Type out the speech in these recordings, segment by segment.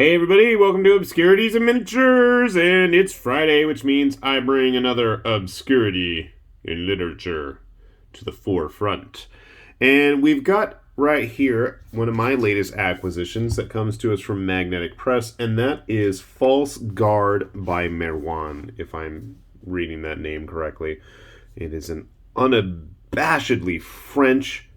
Hey everybody, welcome to Obscurities and Miniatures, and it's Friday, which means I bring another obscurity in literature to the forefront. And we've got right here one of my latest acquisitions that comes to us from Magnetic Press, and that is False Guard by Merwan, if I'm reading that name correctly. It is an unabashedly French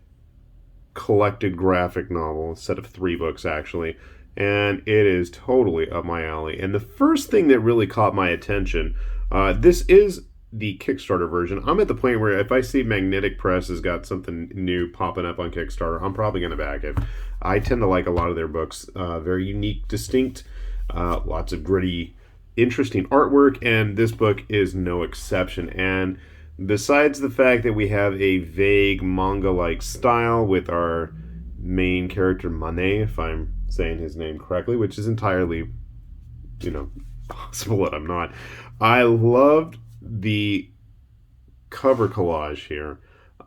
collected graphic novel, a set of 3 books actually, and it is totally up my alley. And the first thing that really caught my attention, this is the Kickstarter version. I'm at the point where if I see Magnetic Press has got something new popping up on Kickstarter, I'm probably going to back it. I tend to like a lot of their books. Very unique, distinct, lots of gritty, interesting artwork, and this book is no exception. And besides the fact that we have a vague manga-like style with our main character, Manet, if I'm saying his name correctly, which is entirely, possible that I'm not. I loved the cover collage here.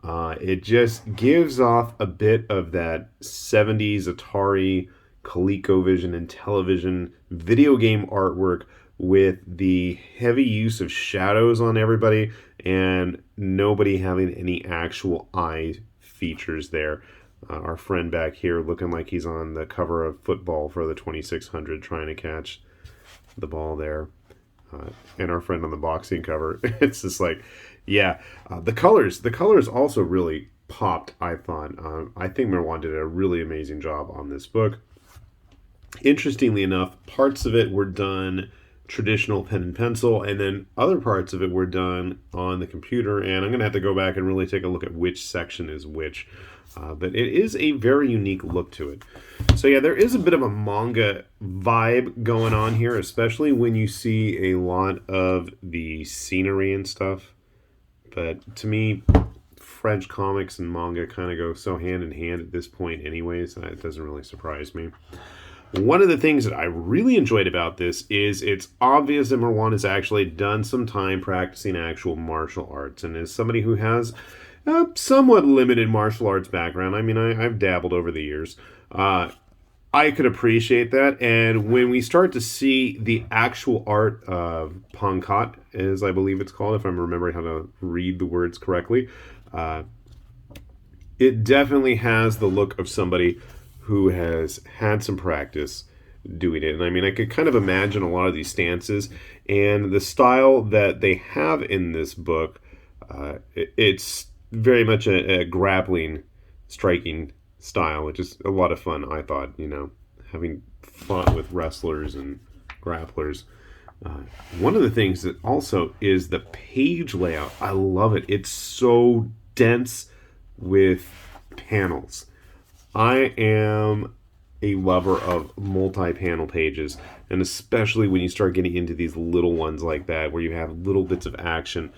It just gives off a bit of that 70s Atari, ColecoVision, and television video game artwork with the heavy use of shadows on everybody and nobody having any actual eye features there. Our friend back here looking like he's on the cover of Football for the 2600 trying to catch the ball there. And our friend on the boxing cover. It's just like, yeah. The colors also really popped, I thought. I think Merwan did a really amazing job on this book. Interestingly enough, parts of it were done traditional pen and pencil, and then other parts of it were done on the computer, and I'm going to have to go back and really take a look at which section is which. But it is a very unique look to it. So yeah, there is a bit of a manga vibe going on here, especially when you see a lot of the scenery and stuff. But to me, French comics and manga kind of go so hand in hand at this point anyways, and it doesn't really surprise me. One of the things that I really enjoyed about this is it's obvious that Merwan has actually done some time practicing actual martial arts, and as somebody who has a somewhat limited martial arts background, I mean, I've dabbled over the years, I could appreciate that. And when we start to see the actual art of Pankat, as I believe it's called, if I'm remembering how to read the words correctly, it definitely has the look of somebody who has had some practice doing it. And I mean, I could kind of imagine a lot of these stances and the style that they have in this book. It's very much a grappling, striking style, which is a lot of fun, I thought, having fought with wrestlers and grapplers. One of the things that also is the page layout. I love it. It's so dense with panels. I am a lover of multi-panel pages, and especially when you start getting into these little ones like that, where you have little bits of action,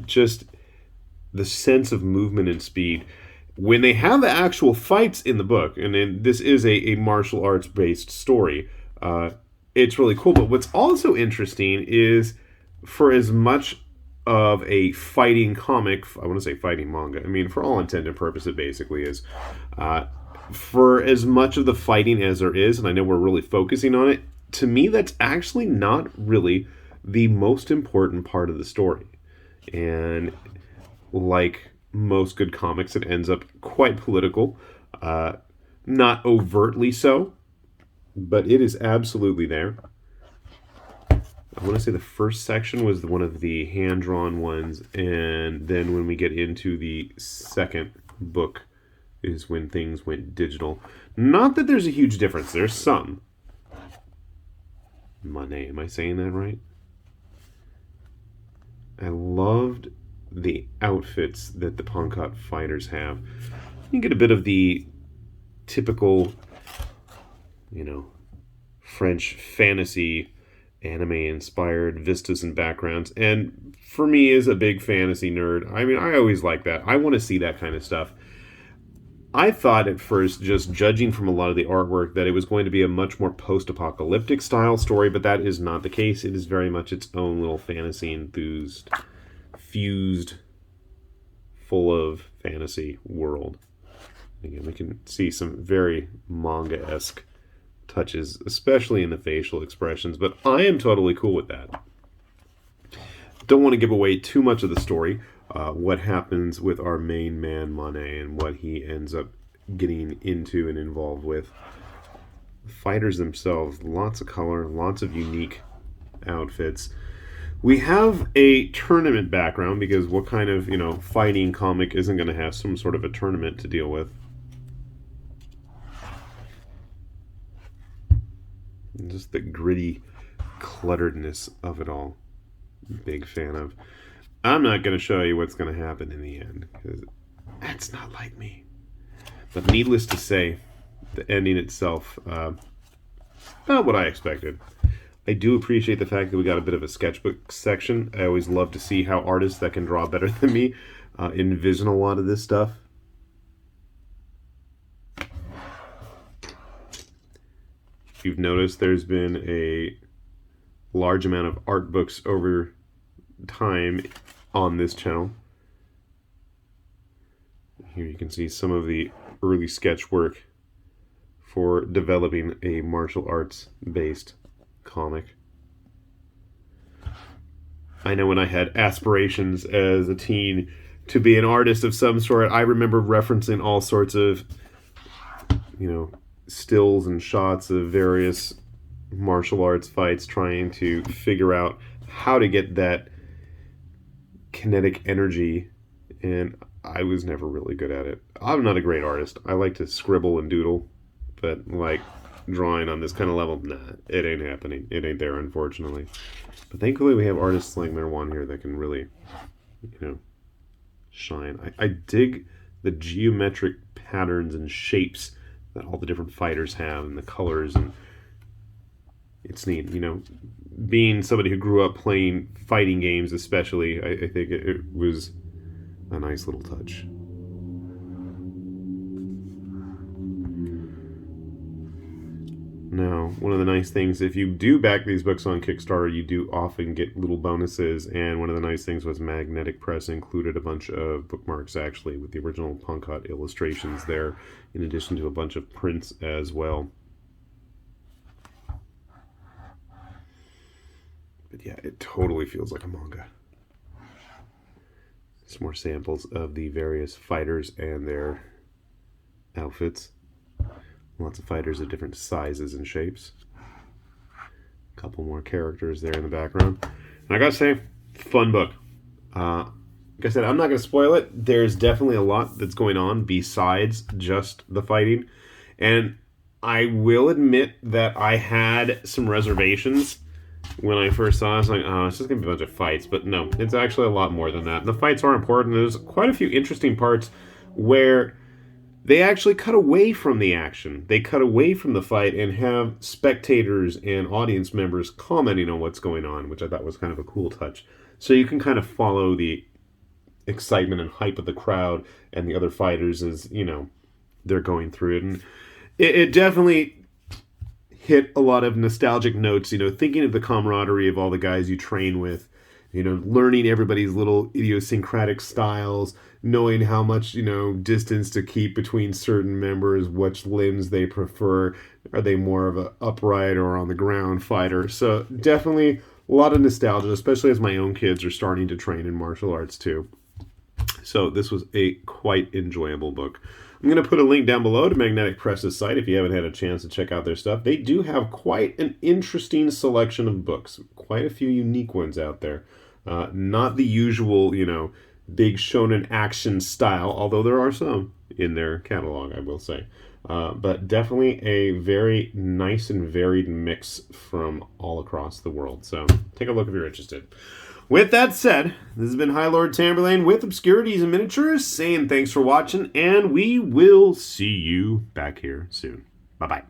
just the sense of movement and speed. When they have the actual fights in the book, and then this is a martial arts based story, it's really cool. But what's also interesting is, for as much of a fighting comic, I want to say fighting manga, I mean, for all intent and purpose, it basically is. For as much of the fighting as there is, and I know we're really focusing on it, to me, that's actually not really the most important part of the story. And like most good comics, it ends up quite political. Not overtly so, but it is absolutely there. I want to say the first section was one of the hand-drawn ones, and then when we get into the second book is when things went digital. Not that there's a huge difference. There's some. Monet, am I saying that right? I loved the outfits that the Pankat fighters have. You get a bit of the typical, French fantasy, anime-inspired vistas and backgrounds. And for me, as a big fantasy nerd, I mean, I always like that. I want to see that kind of stuff. I thought at first, just judging from a lot of the artwork, that it was going to be a much more post-apocalyptic style story, but that is not the case. It is very much its own little fantasy fused, full of fantasy world. Again, we can see some very manga-esque touches, especially in the facial expressions, but I am totally cool with that. Don't want to give away too much of the story, what happens with our main man, Monet, and what he ends up getting into and involved with. Fighters themselves, lots of color, lots of unique outfits. We have a tournament background, because what kind of, fighting comic isn't going to have some sort of a tournament to deal with? And just the gritty clutteredness of it all. Big fan of. I'm not going to show you what's going to happen in the end, because that's not like me. But needless to say, the ending itself, not what I expected. I do appreciate the fact that we got a bit of a sketchbook section. I always love to see how artists that can draw better than me envision a lot of this stuff. If you've noticed, there's been a large amount of art books over time on this channel. Here you can see some of the early sketch work for developing a martial arts based comic. I know when I had aspirations as a teen to be an artist of some sort, I remember referencing all sorts of, stills and shots of various martial arts fights, trying to figure out how to get that kinetic energy, and I was never really good at it. I'm not a great artist. I like to scribble and doodle, but drawing on this kind of level, nah, it ain't happening. It ain't there, unfortunately. But thankfully we have artists like Merwan here that can really, shine. I dig the geometric patterns and shapes that all the different fighters have, and the colors, and it's neat. Being somebody who grew up playing fighting games especially, I think it was a nice little touch. Now, one of the nice things, if you do back these books on Kickstarter, you do often get little bonuses, and one of the nice things was Magnetic Press included a bunch of bookmarks, actually, with the original Pankat illustrations there, in addition to a bunch of prints as well. But yeah, it totally feels like a manga. Some more samples of the various fighters and their outfits. Lots of fighters of different sizes and shapes. A couple more characters there in the background. And I gotta say, fun book. Like I said, I'm not gonna spoil it. There's definitely a lot that's going on besides just the fighting. And I will admit that I had some reservations when I first saw it. I was like, oh, it's just gonna be a bunch of fights. But no, it's actually a lot more than that. And the fights are important. There's quite a few interesting parts where they actually cut away from the action. They cut away from the fight and have spectators and audience members commenting on what's going on, which I thought was kind of a cool touch. So you can kind of follow the excitement and hype of the crowd and the other fighters as, they're going through it. And it definitely hit a lot of nostalgic notes, thinking of the camaraderie of all the guys you train with, learning everybody's little idiosyncratic styles, knowing how much, distance to keep between certain members, which limbs they prefer. Are they more of a upright or on the ground fighter? So definitely a lot of nostalgia, especially as my own kids are starting to train in martial arts too. So this was a quite enjoyable book. I'm going to put a link down below to Magnetic Press's site if you haven't had a chance to check out their stuff. They do have quite an interesting selection of books. Quite a few unique ones out there. Not the usual, big shonen action style, although there are some in their catalog, I will say. But definitely a very nice and varied mix from all across the world. So take a look if you're interested. With that said, this has been High Lord Tamberlane with Obscurities and Miniatures, saying thanks for watching, and we will see you back here soon. Bye-bye.